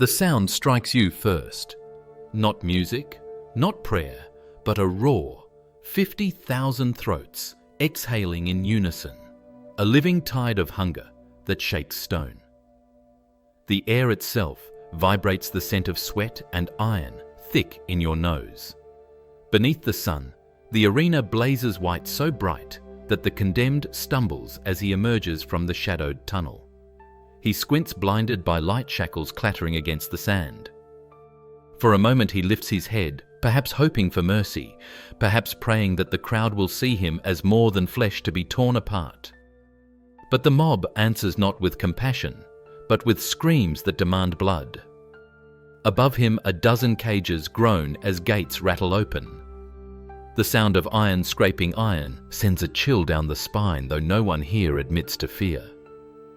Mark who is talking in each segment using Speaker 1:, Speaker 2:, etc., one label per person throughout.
Speaker 1: The sound strikes you first. Not music, not prayer, but a roar, 50,000 throats exhaling in unison, a living tide of hunger that shakes stone. The air itself vibrates the scent of sweat and iron thick in your nose. Beneath the sun, the arena blazes white so bright that the condemned stumbles as he emerges from the shadowed tunnel. He squints, blinded by light shackles clattering against the sand. For a moment he lifts his head, perhaps hoping for mercy, perhaps praying that the crowd will see him as more than flesh to be torn apart. But the mob answers not with compassion, but with screams that demand blood. Above him a dozen cages groan as gates rattle open. The sound of iron scraping iron sends a chill down the spine, though no one here admits to fear.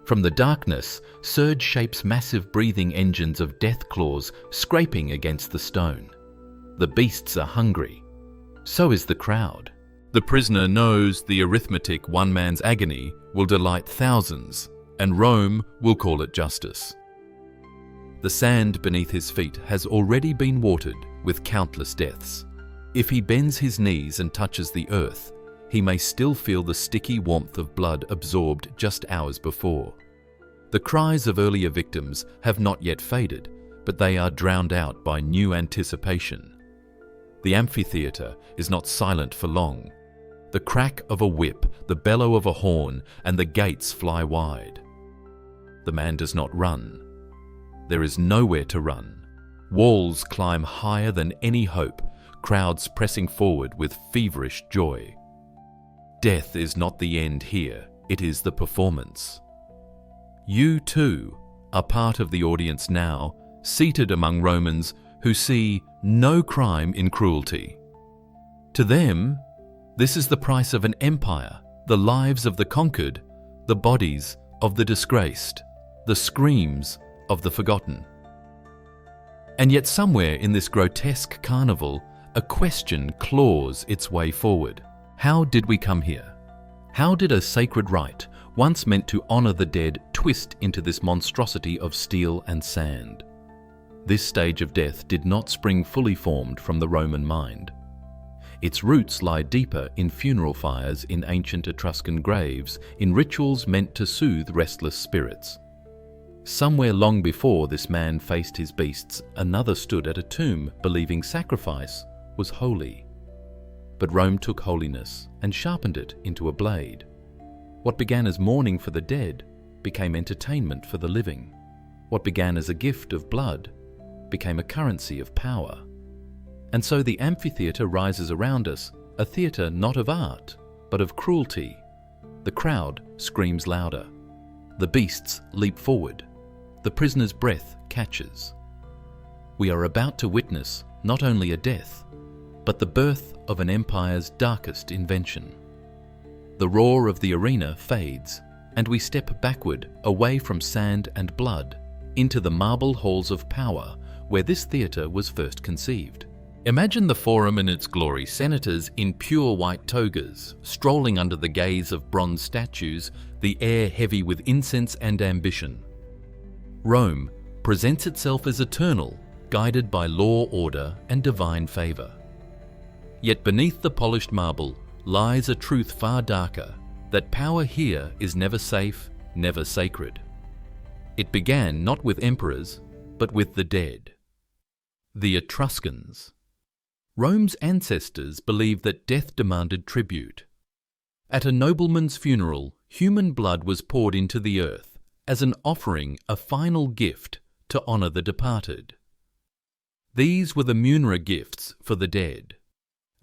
Speaker 1: From the darkness, surge shapes massive breathing engines of death claws scraping against the stone. The beasts are hungry. So is the crowd. The prisoner knows the arithmetic one man's agony will delight thousands, and Rome will call it justice. The sand beneath his feet has already been watered with countless deaths. If he bends his knees and touches the earth, he may still feel the sticky warmth of blood absorbed just hours before. The cries of earlier victims have not yet faded, but they are drowned out by new anticipation. The amphitheatre is not silent for long. The crack of a whip, the bellow of a horn, and the gates fly wide. The man does not run. There is nowhere to run. Walls climb higher than any hope, crowds pressing forward with feverish joy. Death is not the end here, it is the performance. You too are part of the audience now, seated among Romans who see no crime in cruelty. To them, this is the price of an empire, the lives of the conquered, the bodies of the disgraced, the screams of the forgotten. And yet somewhere in this grotesque carnival, a question claws its way forward. How did we come here? How did a sacred rite, once meant to honor the dead, twist into this monstrosity of steel and sand? This stage of death did not spring fully formed from the Roman mind. Its roots lie deeper in funeral fires in ancient Etruscan graves, in rituals meant to soothe restless spirits. Somewhere long before this man faced his beasts, another stood at a tomb believing sacrifice was holy. But Rome took holiness and sharpened it into a blade. What began as mourning for the dead became entertainment for the living. What began as a gift of blood became a currency of power. And so the amphitheatre rises around us, a theatre not of art, but of cruelty. The crowd screams louder. The beasts leap forward. The prisoner's breath catches. We are about to witness not only a death, but the birth of an empire's darkest invention. The roar of the arena fades, and we step backward away from sand and blood into the marble halls of power where this theatre was first conceived. Imagine the Forum in its glory, senators in pure white togas, strolling under the gaze of bronze statues, the air heavy with incense and ambition. Rome presents itself as eternal, guided by law, order, and divine favor. Yet beneath the polished marble lies a truth far darker, that power here is never safe, never sacred. It began not with emperors, but with the dead. The Etruscans. Rome's ancestors believed that death demanded tribute. At a nobleman's funeral, human blood was poured into the earth as an offering, a final gift to honor the departed. These were the munera gifts for the dead.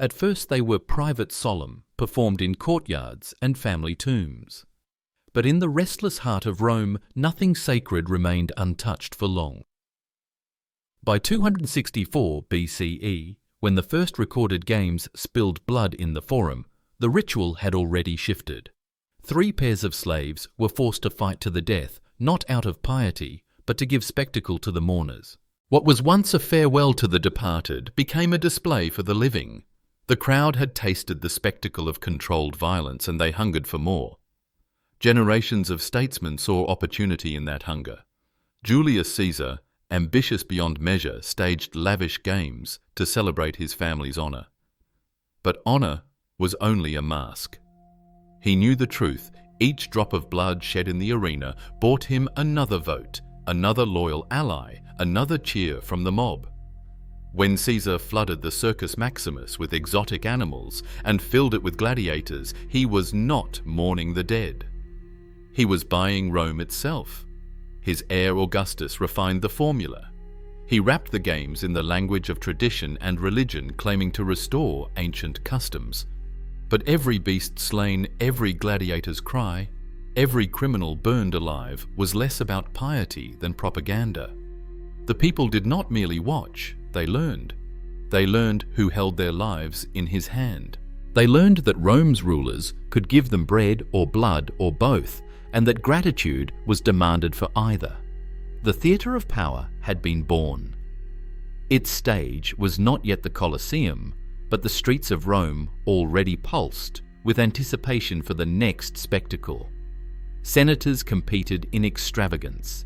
Speaker 1: At first they were private solemn, performed in courtyards and family tombs. But in the restless heart of Rome, nothing sacred remained untouched for long. By 264 BCE, when the first recorded games spilled blood in the Forum, the ritual had already shifted. 3 pairs of slaves were forced to fight to the death, not out of piety, but to give spectacle to the mourners. What was once a farewell to the departed became a display for the living. The crowd had tasted the spectacle of controlled violence, and they hungered for more. Generations of statesmen saw opportunity in that hunger. Julius Caesar ambitious beyond measure, staged lavish games to celebrate his family's honor. But honor was only a mask. He knew the truth. Each drop of blood shed in the arena bought him another vote, another loyal ally, another cheer from the mob. When Caesar flooded the Circus Maximus with exotic animals and filled it with gladiators, he was not mourning the dead. He was buying Rome itself. His heir Augustus refined the formula. He wrapped the games in the language of tradition and religion, claiming to restore ancient customs. But every beast slain, every gladiator's cry, every criminal burned alive was less about piety than propaganda. The people did not merely watch, they learned. They learned who held their lives in his hand. They learned that Rome's rulers could give them bread or blood or both, and that gratitude was demanded for either. The theatre of power had been born. Its stage was not yet the Colosseum, but the streets of Rome already pulsed with anticipation for the next spectacle. Senators competed in extravagance.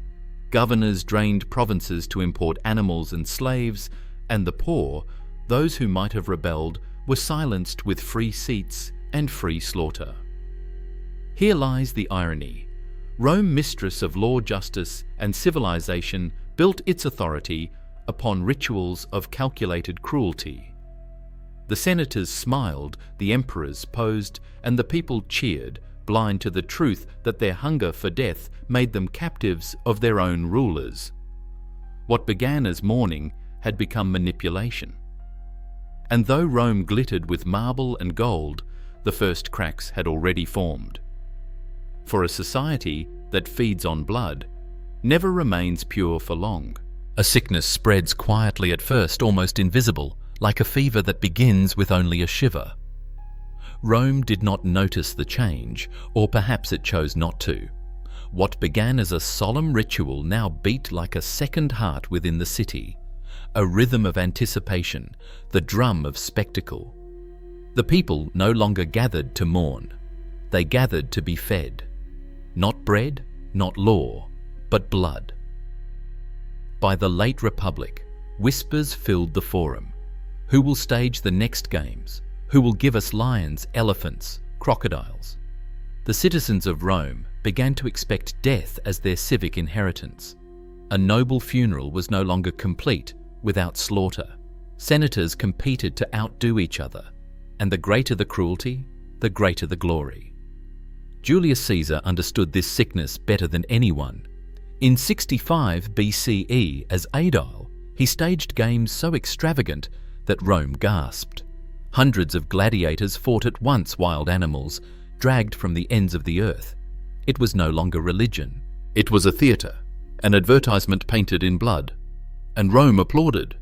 Speaker 1: Governors drained provinces to import animals and slaves, and the poor, those who might have rebelled, were silenced with free seats and free slaughter. Here lies the irony. Rome, mistress of law, justice, and civilization, built its authority upon rituals of calculated cruelty. The senators smiled, the emperors posed, and the people cheered, blind to the truth that their hunger for death made them captives of their own rulers. What began as mourning had become manipulation. And though Rome glittered with marble and gold, the first cracks had already formed. For a society that feeds on blood never remains pure for long. A sickness spreads quietly at first, almost invisible, like a fever that begins with only a shiver. Rome did not notice the change, or perhaps it chose not to. What began as a solemn ritual now beat like a second heart within the city, a rhythm of anticipation, the drum of spectacle. The people no longer gathered to mourn. They gathered to be fed. Not bread, not law, but blood. By the late Republic, whispers filled the forum. Who will stage the next games? Who will give us lions, elephants, crocodiles? The citizens of Rome began to expect death as their civic inheritance. A noble funeral was no longer complete without slaughter. Senators competed to outdo each other, and the greater the cruelty, the greater the glory. Julius Caesar understood this sickness better than anyone. In 65 BCE, as aedile, he staged games so extravagant that Rome gasped. Hundreds of gladiators fought at once, wild animals, dragged from the ends of the earth. It was no longer religion. It was a theatre, an advertisement painted in blood, and Rome applauded.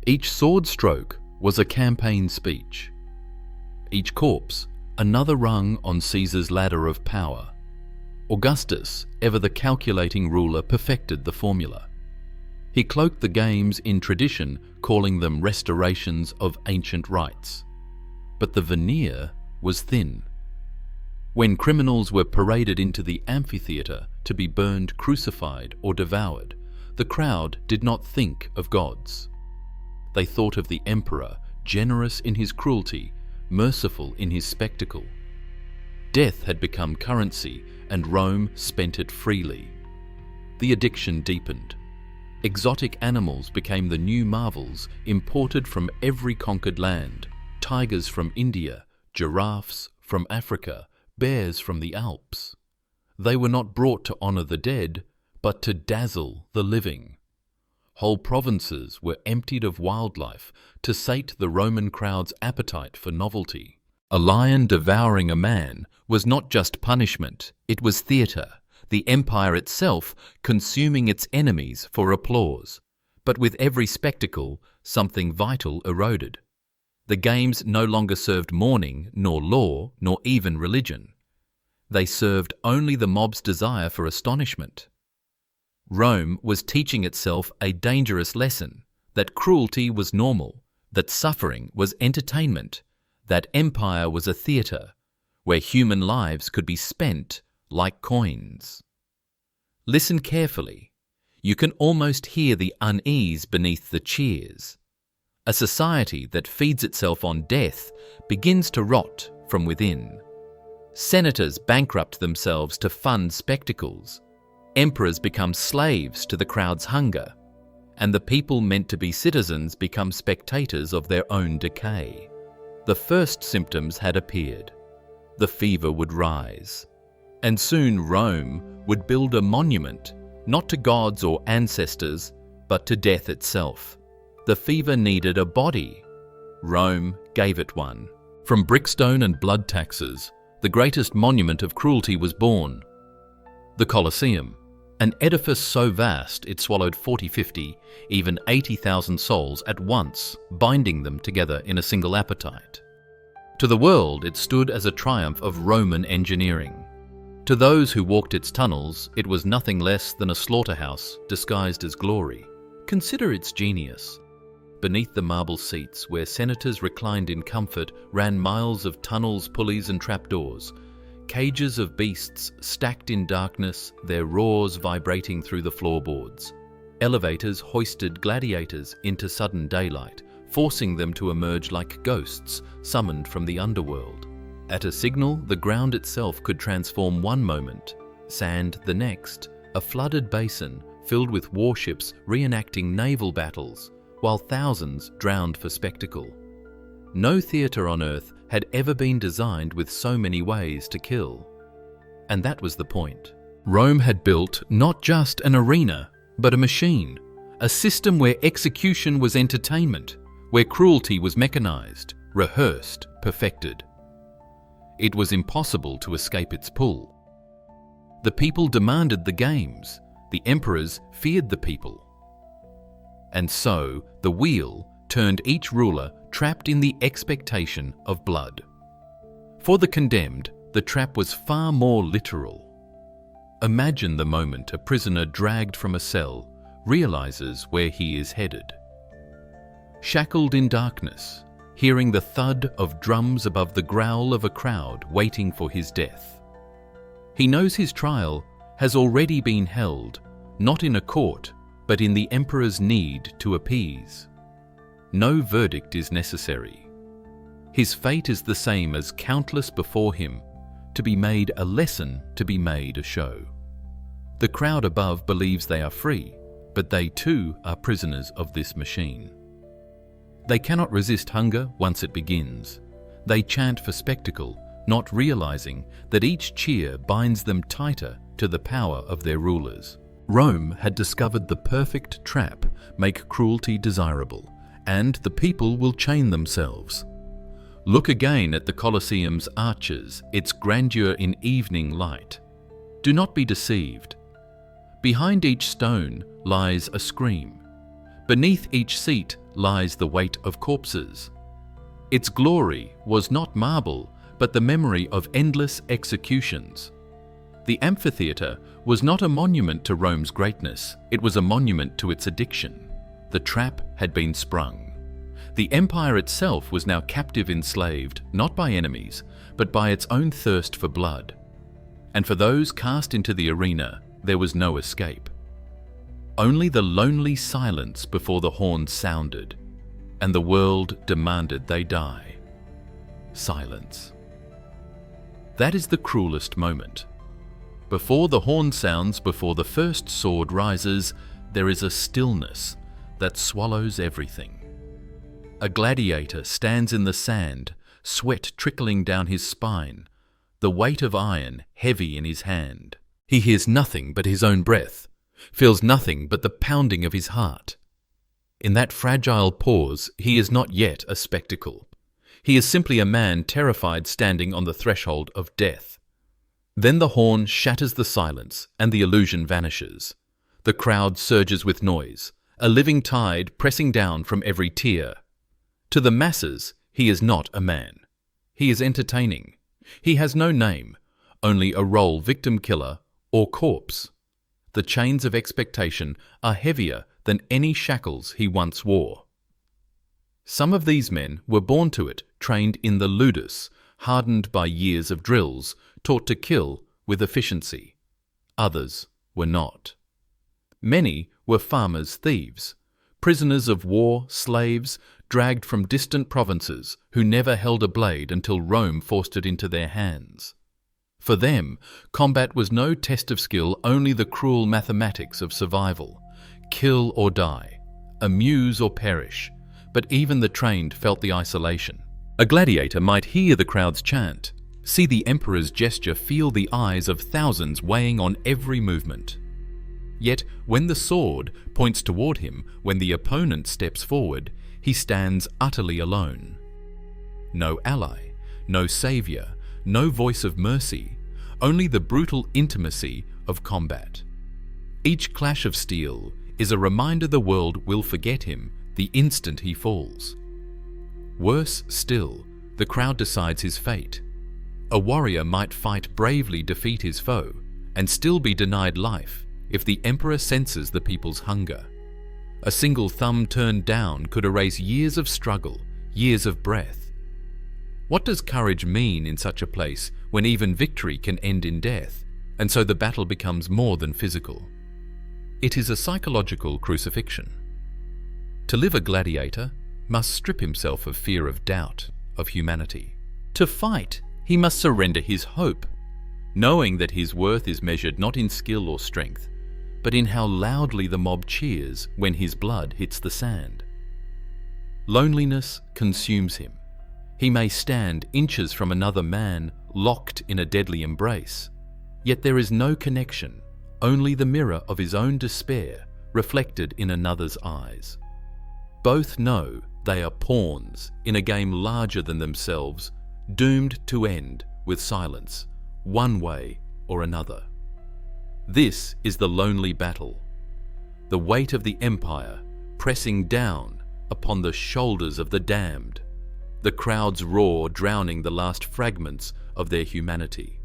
Speaker 1: Each sword stroke was a campaign speech. Each corpse, another rung on Caesar's ladder of power. Augustus, ever the calculating ruler, perfected the formula. He cloaked the games in tradition, calling them restorations of ancient rites. But the veneer was thin. When criminals were paraded into the amphitheatre to be burned, crucified, or devoured, the crowd did not think of gods. They thought of the emperor, generous in his cruelty, merciful in his spectacle. Death had become currency, and Rome spent it freely. The addiction deepened. Exotic animals became the new marvels imported from every conquered land. Tigers from India, giraffes from Africa, bears from the Alps. They were not brought to honor the dead, but to dazzle the living. Whole provinces were emptied of wildlife to sate the Roman crowd's appetite for novelty. A lion devouring a man was not just punishment, it was theatre, the empire itself consuming its enemies for applause. But with every spectacle, something vital eroded. The games no longer served mourning, nor law, nor even religion. They served only the mob's desire for astonishment. Rome was teaching itself a dangerous lesson, that cruelty was normal, that suffering was entertainment, that empire was a theatre, where human lives could be spent like coins. Listen carefully. You can almost hear the unease beneath the cheers. A society that feeds itself on death begins to rot from within. Senators bankrupt themselves to fund spectacles. Emperors become slaves to the crowd's hunger. And the people meant to be citizens become spectators of their own decay. The first symptoms had appeared. The fever would rise. And soon Rome would build a monument, not to gods or ancestors, but to death itself. The fever needed a body. Rome gave it one. From brickstone and blood taxes, the greatest monument of cruelty was born. The Colosseum, an edifice so vast it swallowed 40, 50, even 80,000 souls at once, binding them together in a single appetite. To the world, it stood as a triumph of Roman engineering. To those who walked its tunnels, it was nothing less than a slaughterhouse disguised as glory. Consider its genius. Beneath the marble seats where senators reclined in comfort ran miles of tunnels, pulleys and trapdoors. Cages of beasts stacked in darkness, their roars vibrating through the floorboards. Elevators hoisted gladiators into sudden daylight, forcing them to emerge like ghosts summoned from the underworld. At a signal, the ground itself could transform one moment, sand the next, a flooded basin filled with warships reenacting naval battles, while thousands drowned for spectacle. No theatre on earth had ever been designed with so many ways to kill. And that was the point. Rome had built not just an arena, but a machine, a system where execution was entertainment, where cruelty was mechanized, rehearsed, perfected. It was impossible to escape its pull. The people demanded the games, the emperors feared the people. And so the wheel turned each ruler trapped in the expectation of blood. For the condemned, the trap was far more literal. Imagine the moment a prisoner dragged from a cell realizes where he is headed. Shackled in darkness, hearing the thud of drums above the growl of a crowd waiting for his death. He knows his trial has already been held, not in a court, but in the emperor's need to appease. No verdict is necessary. His fate is the same as countless before him, to be made a lesson, to be made a show. The crowd above believes they are free, but they too are prisoners of this machine. They cannot resist hunger once it begins. They chant for spectacle, not realizing that each cheer binds them tighter to the power of their rulers. Rome had discovered the perfect trap, make cruelty desirable, and the people will chain themselves. Look again at the Colosseum's arches, its grandeur in evening light. Do not be deceived. Behind each stone lies a scream. Beneath each seat lies the weight of corpses. Its glory was not marble, but the memory of endless executions. The amphitheatre was not a monument to Rome's greatness, it was a monument to its addiction. The trap had been sprung. The empire itself was now captive enslaved, not by enemies, but by its own thirst for blood. And for those cast into the arena, there was no escape. Only the lonely silence before the horn sounded, and the world demanded they die. Silence. That is the cruelest moment. Before the horn sounds, before the first sword rises, there is a stillness that swallows everything. A gladiator stands in the sand, sweat trickling down his spine, the weight of iron heavy in his hand. He hears nothing but his own breath, feels nothing but the pounding of his heart. In that fragile pause, he is not yet a spectacle. He is simply a man terrified standing on the threshold of death. Then the horn shatters the silence and the illusion vanishes. The crowd surges with noise, a living tide pressing down from every tier. To the masses, he is not a man. He is entertaining. He has no name, only a role victim killer or corpse. The chains of expectation are heavier than any shackles he once wore. Some of these men were born to it, trained in the ludus, hardened by years of drills, taught to kill with efficiency. Others were not. Many were farmers' thieves, prisoners of war, slaves, dragged from distant provinces who never held a blade until Rome forced it into their hands. For them, combat was no test of skill, only the cruel mathematics of survival. Kill or die, amuse or perish, but even the trained felt the isolation. A gladiator might hear the crowd's chant, see the emperor's gesture, feel the eyes of thousands weighing on every movement. Yet when the sword points toward him, when the opponent steps forward, he stands utterly alone. No ally, no savior, no voice of mercy, only the brutal intimacy of combat. Each clash of steel is a reminder the world will forget him the instant he falls. Worse still, the crowd decides his fate. A warrior might fight bravely, defeat his foe, and still be denied life if the emperor senses the people's hunger. A single thumb turned down could erase years of struggle, years of breath. What does courage mean in such a place when even victory can end in death, and so the battle becomes more than physical? It is a psychological crucifixion. To live a gladiator must strip himself of fear of doubt, of humanity. To fight, he must surrender his hope, knowing that his worth is measured not in skill or strength, but in how loudly the mob cheers when his blood hits the sand. Loneliness consumes him. He may stand inches from another man, locked in a deadly embrace, yet there is no connection, only the mirror of his own despair reflected in another's eyes. Both know they are pawns in a game larger than themselves, doomed to end with silence, one way or another. This is the lonely battle, the weight of the empire pressing down upon the shoulders of the damned, the crowd's roar drowning the last fragments of their humanity.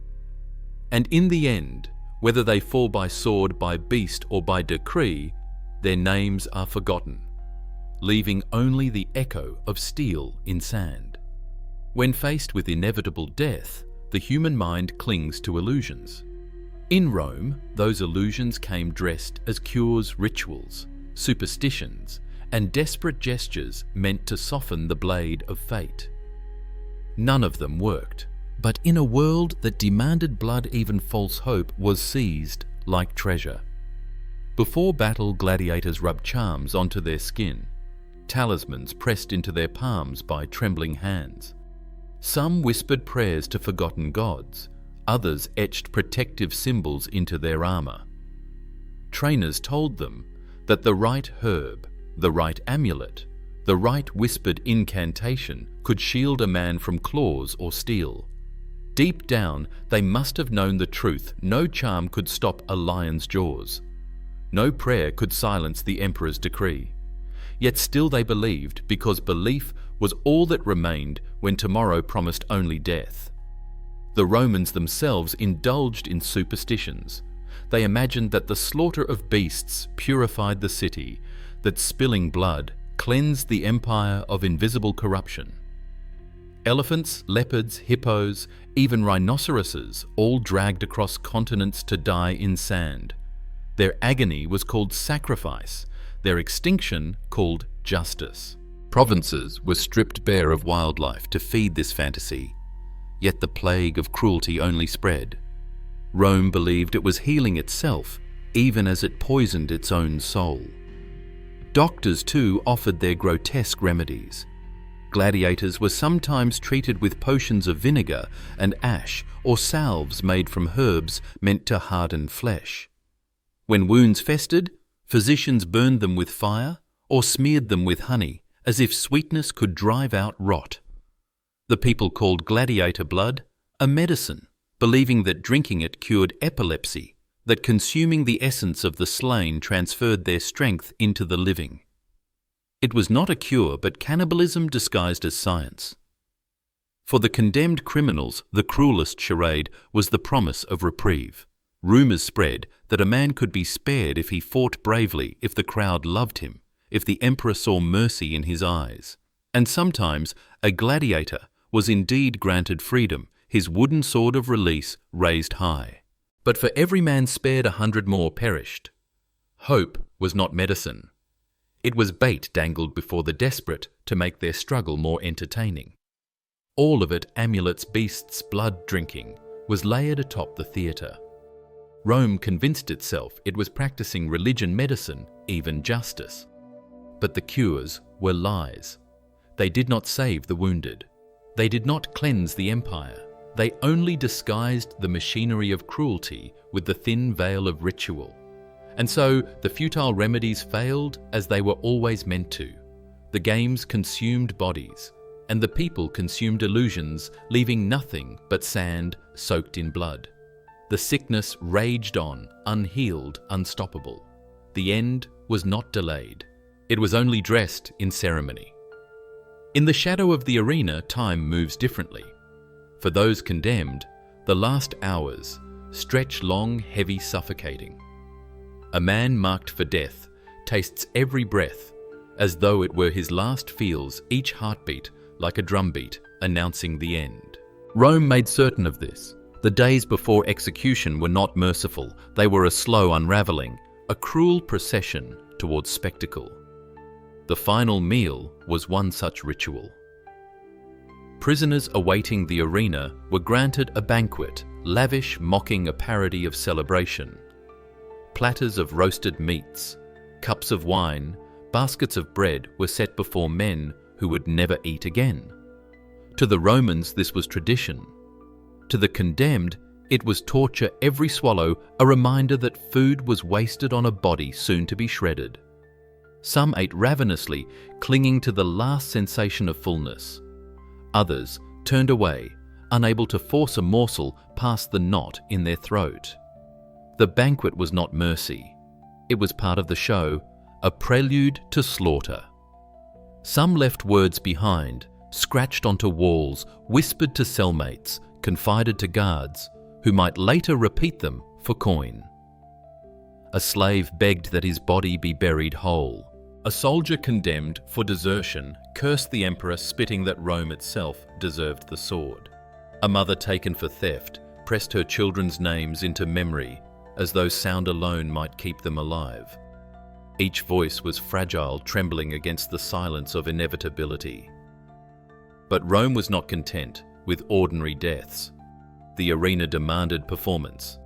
Speaker 1: And in the end, whether they fall by sword, by beast, or by decree, their names are forgotten, leaving only the echo of steel in sand. When faced with inevitable death, the human mind clings to illusions. In Rome, those illusions came dressed as cures, rituals, superstitions, and desperate gestures meant to soften the blade of fate. None of them worked, but in a world that demanded blood, even false hope was seized like treasure. Before battle, gladiators rubbed charms onto their skin, talismans pressed into their palms by trembling hands. Some whispered prayers to forgotten gods, others etched protective symbols into their armor. Trainers told them that the right herb, the right amulet, the right whispered incantation could shield a man from claws or steel. Deep down, they must have known the truth. No charm could stop a lion's jaws. No prayer could silence the emperor's decree. Yet still they believed, because belief was all that remained when tomorrow promised only death. The Romans themselves indulged in superstitions. They imagined that the slaughter of beasts purified the city, that spilling blood cleansed the empire of invisible corruption. Elephants, leopards, hippos, even rhinoceroses all dragged across continents to die in sand. Their agony was called sacrifice, their extinction called justice. Provinces were stripped bare of wildlife to feed this fantasy. Yet the plague of cruelty only spread. Rome believed it was healing itself, even as it poisoned its own soul. Doctors, too, offered their grotesque remedies. Gladiators were sometimes treated with potions of vinegar and ash, or salves made from herbs meant to harden flesh. When wounds festered, physicians burned them with fire or smeared them with honey, as if sweetness could drive out rot. The people called gladiator blood a medicine, believing that drinking it cured epilepsy, that consuming the essence of the slain transferred their strength into the living. It was not a cure, but cannibalism disguised as science. For the condemned criminals, the cruelest charade was the promise of reprieve. Rumours spread that a man could be spared if he fought bravely, if the crowd loved him, if the emperor saw mercy in his eyes. And sometimes a gladiator was indeed granted freedom, his wooden sword of release raised high. But for every man spared, 100 more perished. Hope was not medicine. It was bait dangled before the desperate to make their struggle more entertaining. All of it, amulets, beasts, blood drinking, was layered atop the theatre. Rome convinced itself it was practicing religion, medicine, even justice. But the cures were lies. They did not save the wounded. They did not cleanse the empire. They only disguised the machinery of cruelty with the thin veil of ritual. And so the futile remedies failed as they were always meant to. The games consumed bodies, and the people consumed illusions, leaving nothing but sand soaked in blood. The sickness raged on, unhealed, unstoppable. The end was not delayed. It was only dressed in ceremony. In the shadow of the arena, time moves differently. For those condemned, the last hours stretch long, heavy, suffocating. A man marked for death tastes every breath as though it were his last, feels each heartbeat like a drumbeat announcing the end. Rome made certain of this. The days before execution were not merciful. They were a slow unraveling, a cruel procession towards spectacle. The final meal was one such ritual. Prisoners awaiting the arena were granted a banquet, lavish, mocking a parody of celebration. Platters of roasted meats, cups of wine, baskets of bread were set before men who would never eat again. To the Romans, this was tradition. To the condemned, it was torture, every swallow a reminder that food was wasted on a body soon to be shredded. Some ate ravenously, clinging to the last sensation of fullness. Others turned away, unable to force a morsel past the knot in their throat. The banquet was not mercy. It was part of the show, a prelude to slaughter. Some left words behind, scratched onto walls, whispered to cellmates, confided to guards, who might later repeat them for coin. A slave begged that his body be buried whole. A soldier condemned for desertion cursed the emperor, spitting that Rome itself deserved the sword. A mother taken for theft pressed her children's names into memory as though sound alone might keep them alive. Each voice was fragile, trembling against the silence of inevitability. But Rome was not content with ordinary deaths. The arena demanded performance.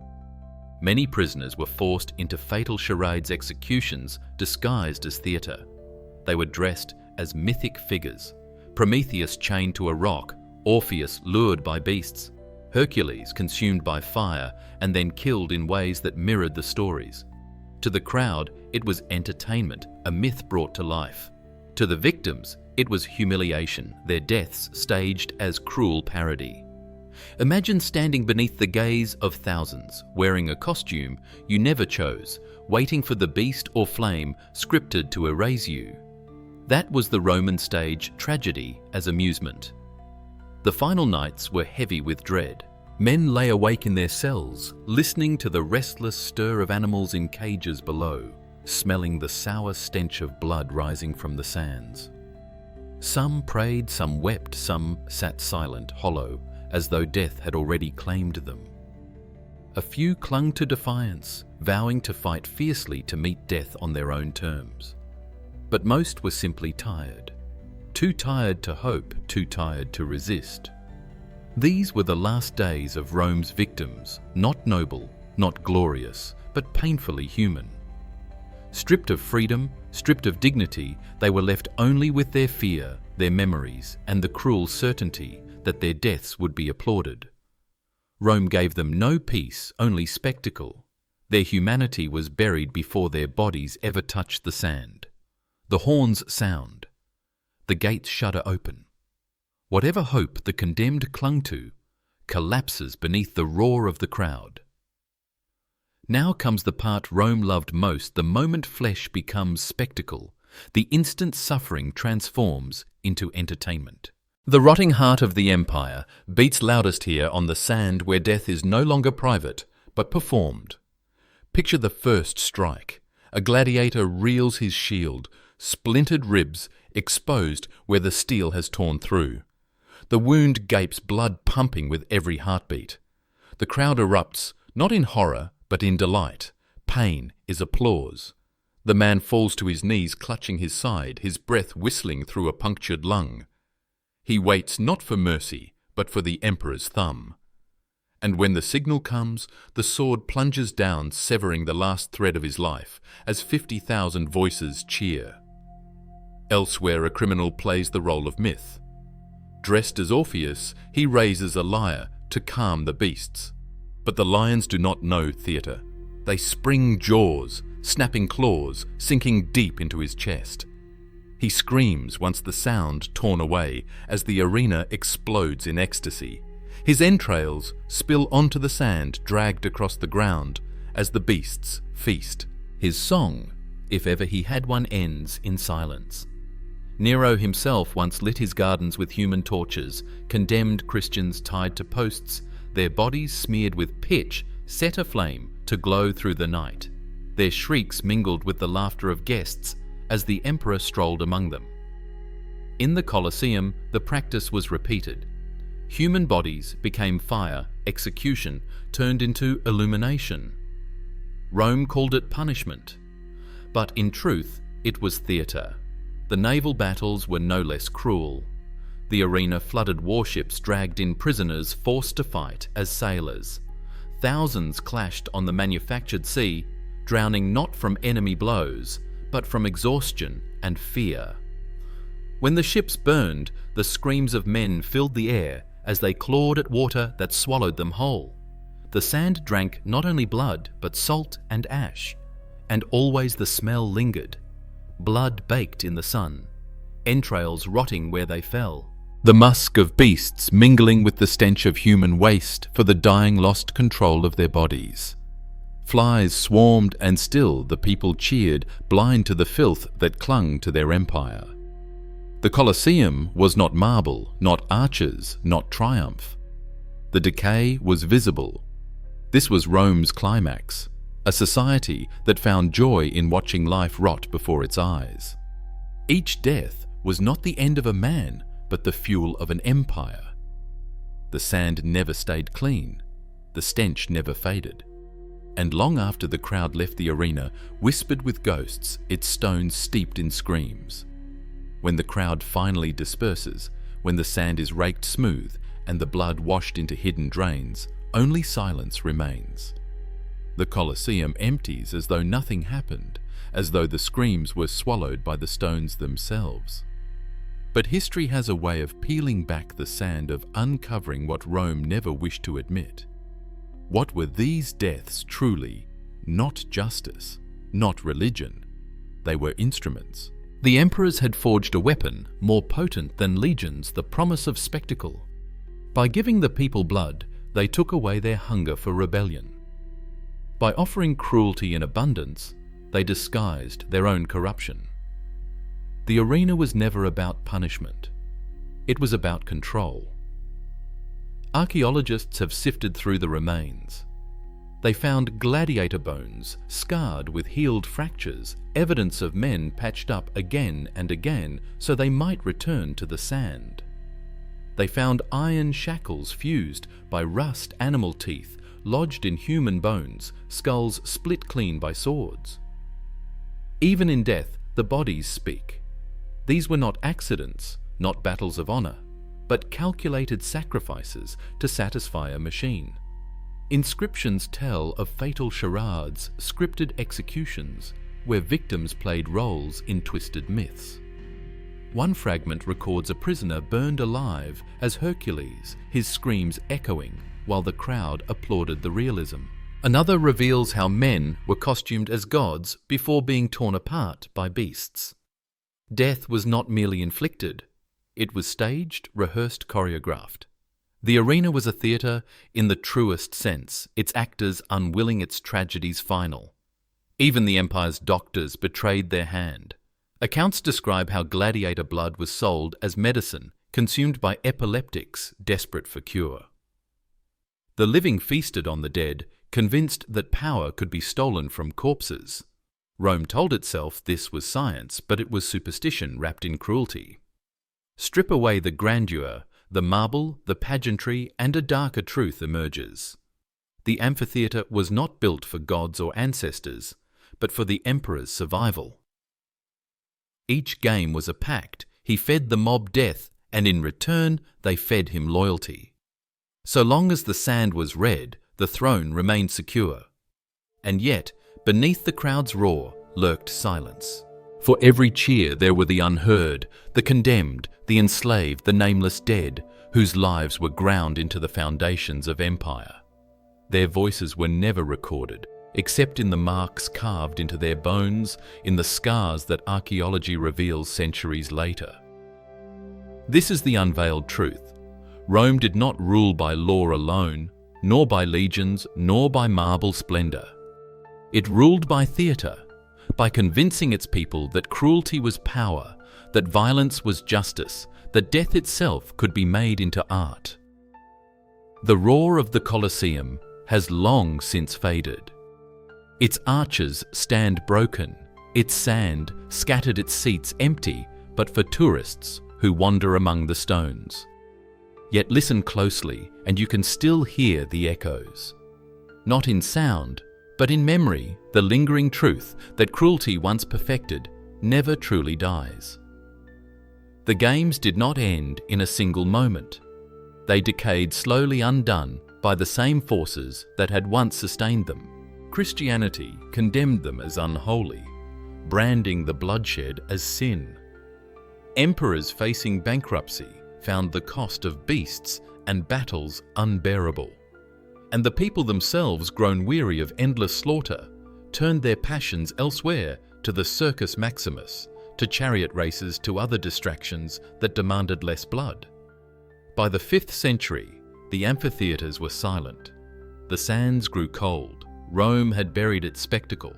Speaker 1: Many prisoners were forced into fatal charades executions disguised as theatre. They were dressed as mythic figures, Prometheus chained to a rock, Orpheus lured by beasts, Hercules consumed by fire and then killed in ways that mirrored the stories. To the crowd, it was entertainment, a myth brought to life. To the victims, it was humiliation, their deaths staged as cruel parody. Imagine standing beneath the gaze of thousands, wearing a costume you never chose, waiting for the beast or flame scripted to erase you. That was the Roman stage tragedy as amusement. The final nights were heavy with dread. Men lay awake in their cells, listening to the restless stir of animals in cages below, smelling the sour stench of blood rising from the sands. Some prayed, some wept, some sat silent, hollow, as though death had already claimed them. A few clung to defiance, vowing to fight fiercely to meet death on their own terms. But most were simply tired. Too tired to hope, too tired to resist. These were the last days of Rome's victims, not noble, not glorious, but painfully human. Stripped of freedom, stripped of dignity, they were left only with their fear, their memories, and the cruel certainty that their deaths would be applauded. Rome gave them no peace, only spectacle. Their humanity was buried before their bodies ever touched the sand. The horns sound. The gates shudder open. Whatever hope the condemned clung to collapses beneath the roar of the crowd. Now comes the part Rome loved most, the moment flesh becomes spectacle, the instant suffering transforms into entertainment. The rotting heart of the empire beats loudest here on the sand where death is no longer private, but performed. Picture the first strike. A gladiator reels his shield, splintered ribs exposed where the steel has torn through. The wound gapes, blood pumping with every heartbeat. The crowd erupts, not in horror, but in delight. Pain is applause. The man falls to his knees, clutching his side, his breath whistling through a punctured lung. He waits not for mercy, but for the emperor's thumb. And when the signal comes, the sword plunges down, severing the last thread of his life, as 50,000 voices cheer. Elsewhere, a criminal plays the role of myth. Dressed as Orpheus, he raises a lyre to calm the beasts. But the lions do not know theatre. They spring jaws, snapping claws, sinking deep into his chest. He screams once the sound torn away as the arena explodes in ecstasy. His entrails spill onto the sand, dragged across the ground as the beasts feast. His song, if ever he had one, ends in silence. Nero himself once lit his gardens with human torches, condemned Christians tied to posts, their bodies smeared with pitch set aflame to glow through the night. Their shrieks mingled with the laughter of guests as the emperor strolled among them. In the Colosseum, the practice was repeated. Human bodies became fire, execution turned into illumination. Rome called it punishment, but in truth it was theatre. The naval battles were no less cruel. The arena flooded warships dragged in prisoners forced to fight as sailors. Thousands clashed on the manufactured sea, drowning not from enemy blows, but from exhaustion and fear. When the ships burned, the screams of men filled the air as they clawed at water that swallowed them whole. The sand drank not only blood, but salt and ash, and always the smell lingered. Blood baked in the sun, entrails rotting where they fell. The musk of beasts mingling with the stench of human waste, for the dying lost control of their bodies. Flies swarmed, and still the people cheered, blind to the filth that clung to their empire. The Colosseum was not marble, not arches, not triumph. The decay was visible. This was Rome's climax, a society that found joy in watching life rot before its eyes. Each death was not the end of a man, but the fuel of an empire. The sand never stayed clean. The stench never faded. And long after the crowd left the arena, whispered with ghosts, its stones steeped in screams. When the crowd finally disperses, when the sand is raked smooth and the blood washed into hidden drains, only silence remains. The Colosseum empties as though nothing happened, as though the screams were swallowed by the stones themselves. But history has a way of peeling back the sand, of uncovering what Rome never wished to admit. What were these deaths truly? Not justice, not religion. They were instruments. The emperors had forged a weapon more potent than legions, the promise of spectacle. By giving the people blood, they took away their hunger for rebellion. By offering cruelty in abundance, they disguised their own corruption. The arena was never about punishment. It was about control. Archaeologists have sifted through the remains. They found gladiator bones, scarred with healed fractures, evidence of men patched up again and again so they might return to the sand. They found iron shackles fused by rust animal teeth, lodged in human bones, skulls split clean by swords. Even in death, the bodies speak. These were not accidents, not battles of honor, but calculated sacrifices to satisfy a machine. Inscriptions tell of fatal charades, scripted executions, where victims played roles in twisted myths. One fragment records a prisoner burned alive as Hercules, his screams echoing while the crowd applauded the realism. Another reveals how men were costumed as gods before being torn apart by beasts. Death was not merely inflicted, it was staged, rehearsed, choreographed. The arena was a theatre in the truest sense, its actors unwilling, its tragedies final. Even the empire's doctors betrayed their hand. Accounts describe how gladiator blood was sold as medicine, consumed by epileptics desperate for cure. The living feasted on the dead, convinced that power could be stolen from corpses. Rome told itself this was science, but it was superstition wrapped in cruelty. Strip away the grandeur, the marble, the pageantry, and a darker truth emerges. The amphitheatre was not built for gods or ancestors, but for the emperor's survival. Each game was a pact. He fed the mob death, and in return they fed him loyalty. So long as the sand was red, the throne remained secure. And yet, beneath the crowd's roar lurked silence. For every cheer there were the unheard, the condemned, the enslaved, the nameless dead, whose lives were ground into the foundations of empire. Their voices were never recorded, except in the marks carved into their bones, in the scars that archaeology reveals centuries later. This is the unveiled truth. Rome did not rule by law alone, nor by legions, nor by marble splendor. It ruled by theater, by convincing its people that cruelty was power, that violence was justice, that death itself could be made into art. The roar of the Colosseum has long since faded. Its arches stand broken, its sand scattered, its seats empty, but for tourists who wander among the stones. Yet listen closely, and you can still hear the echoes. Not in sound, but in memory, the lingering truth that cruelty once perfected never truly dies. The games did not end in a single moment. They decayed slowly, undone by the same forces that had once sustained them. Christianity condemned them as unholy, branding the bloodshed as sin. Emperors facing bankruptcy found the cost of beasts and battles unbearable. And the people themselves, grown weary of endless slaughter, turned their passions elsewhere, to the Circus Maximus, to chariot races, to other distractions that demanded less blood. By the 5th century, the amphitheatres were silent. The sands grew cold. Rome had buried its spectacle.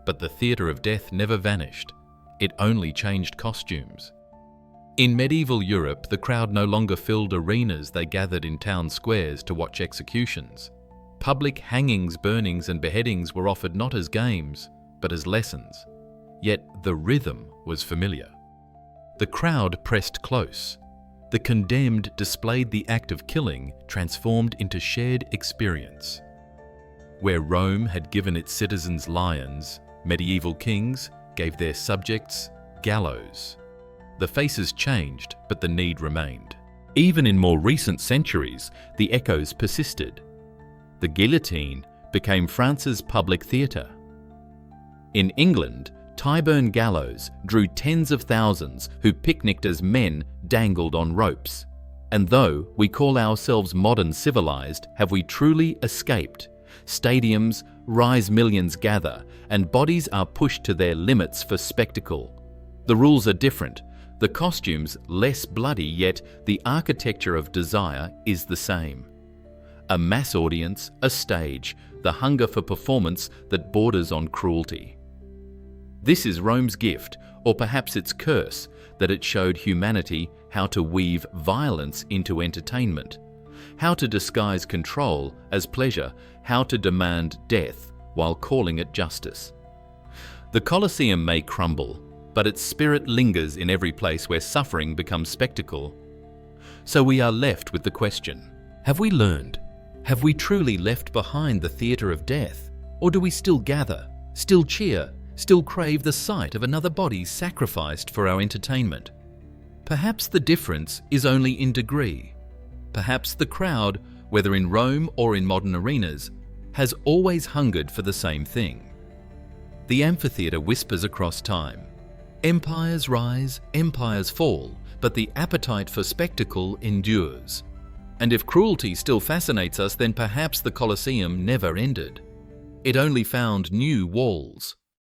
Speaker 1: But the theatre of death never vanished. It only changed costumes. In medieval Europe, the crowd no longer filled arenas. They gathered in town squares to watch executions. Public hangings, burnings, and beheadings were offered not as games, but as lessons. Yet the rhythm was familiar. The crowd pressed close. The condemned displayed the act of killing transformed into shared experience. Where Rome had given its citizens lions, medieval kings gave their subjects gallows. The faces changed, but the need remained. Even in more recent centuries, the echoes persisted. The guillotine became France's public theatre. In England, Tyburn gallows drew tens of thousands who picnicked as men dangled on ropes. And though we call ourselves modern civilized, have we truly escaped? Stadiums rise, millions gather, and bodies are pushed to their limits for spectacle. The rules are different. The costumes less bloody, yet the architecture of desire is the same. A mass audience, a stage, the hunger for performance that borders on cruelty. This is Rome's gift, or perhaps its curse, that it showed humanity how to weave violence into entertainment, how to disguise control as pleasure, how to demand death while calling it justice. The Colosseum may crumble, but its spirit lingers in every place where suffering becomes spectacle. So we are left with the question, have we learned? Have we truly left behind the theatre of death? Or do we still gather, still cheer, still crave the sight of another body sacrificed for our entertainment? Perhaps the difference is only in degree. Perhaps the crowd, whether in Rome or in modern arenas, has always hungered for the same thing. The amphitheatre whispers across time. Empires rise, empires fall, but the appetite for spectacle endures. And if cruelty still fascinates us, then perhaps the Colosseum never ended. It only found new walls.